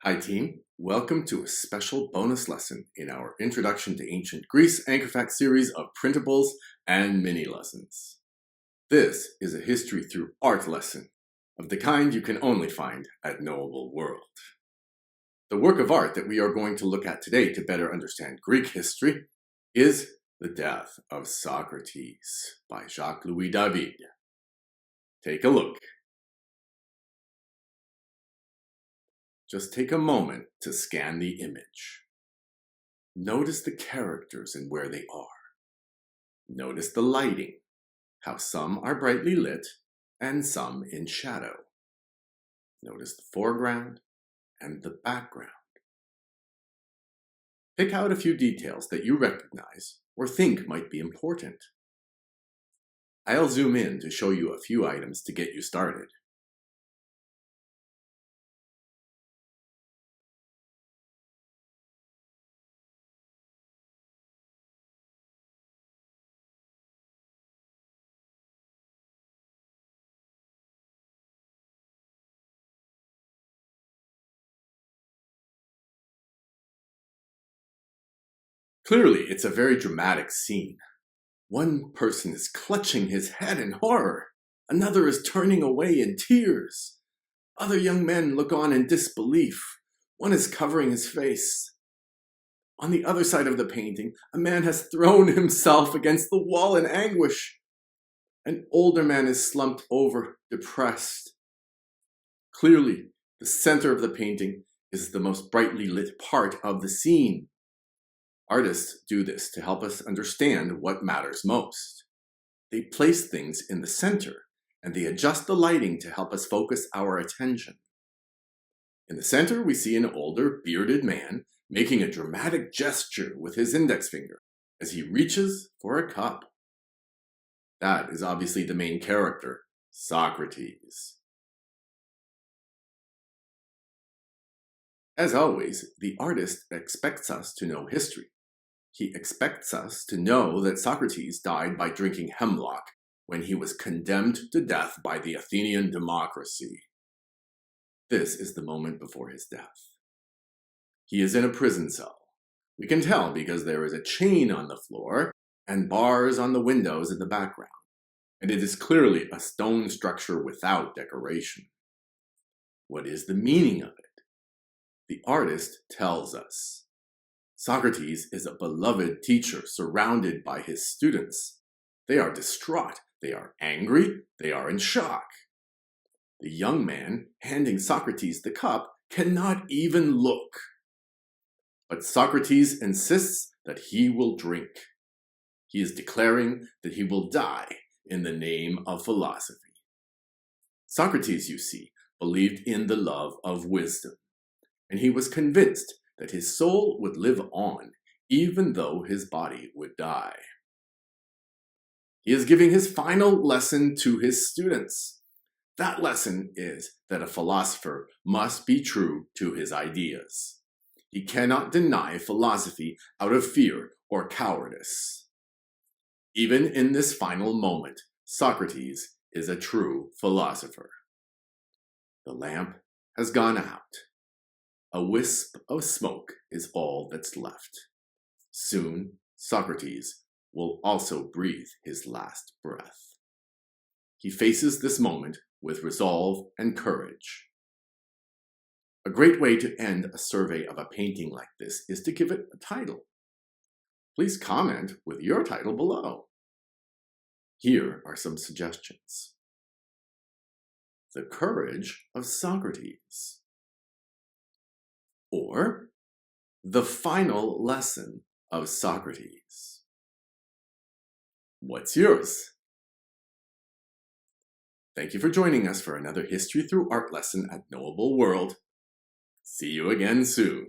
Hi team, welcome to a special bonus lesson in our Introduction to Ancient Greece Anchor Fact series of printables and mini lessons. This is a history through art lesson of the kind you can only find at Knowable World. The work of art that we are going to look at today to better understand Greek history is The Death of Socrates by Jacques-Louis David. Take a look. Just take a moment to scan the image. Notice the characters and where they are. Notice the lighting, how some are brightly lit and some in shadow. Notice the foreground and the background. Pick out a few details that you recognize or think might be important. I'll zoom in to show you a few items to get you started. Clearly, it's a very dramatic scene. One person is clutching his head in horror. Another is turning away in tears. Other young men look on in disbelief. One is covering his face. On the other side of the painting, a man has thrown himself against the wall in anguish. An older man is slumped over, depressed. Clearly, the center of the painting is the most brightly lit part of the scene. Artists do this to help us understand what matters most. They place things in the center, and they adjust the lighting to help us focus our attention. In the center, we see an older, bearded man making a dramatic gesture with his index finger as he reaches for a cup. That is obviously the main character, Socrates. As always, the artist expects us to know history. He expects us to know that Socrates died by drinking hemlock when he was condemned to death by the Athenian democracy. This is the moment before his death. He is in a prison cell. We can tell because there is a chain on the floor and bars on the windows in the background, and it is clearly a stone structure without decoration. What is the meaning of it? The artist tells us. Socrates is a beloved teacher surrounded by his students. They are distraught, they are angry, they are in shock. The young man handing Socrates the cup cannot even look. But Socrates insists that he will drink. He is declaring that he will die in the name of philosophy. Socrates, you see, believed in the love of wisdom, and he was convinced that his soul would live on, even though his body would die. He is giving his final lesson to his students. That lesson is that a philosopher must be true to his ideas. He cannot deny philosophy out of fear or cowardice. Even in this final moment, Socrates is a true philosopher. The lamp has gone out. A wisp of smoke is all that's left. Soon, Socrates will also breathe his last breath. He faces this moment with resolve and courage. A great way to end a survey of a painting like this is to give it a title. Please comment with your title below. Here are some suggestions. The Courage of Socrates. Or, The Final Lesson of Socrates. What's yours? Thank you for joining us for another History Through Art lesson at Knowable World. See you again soon.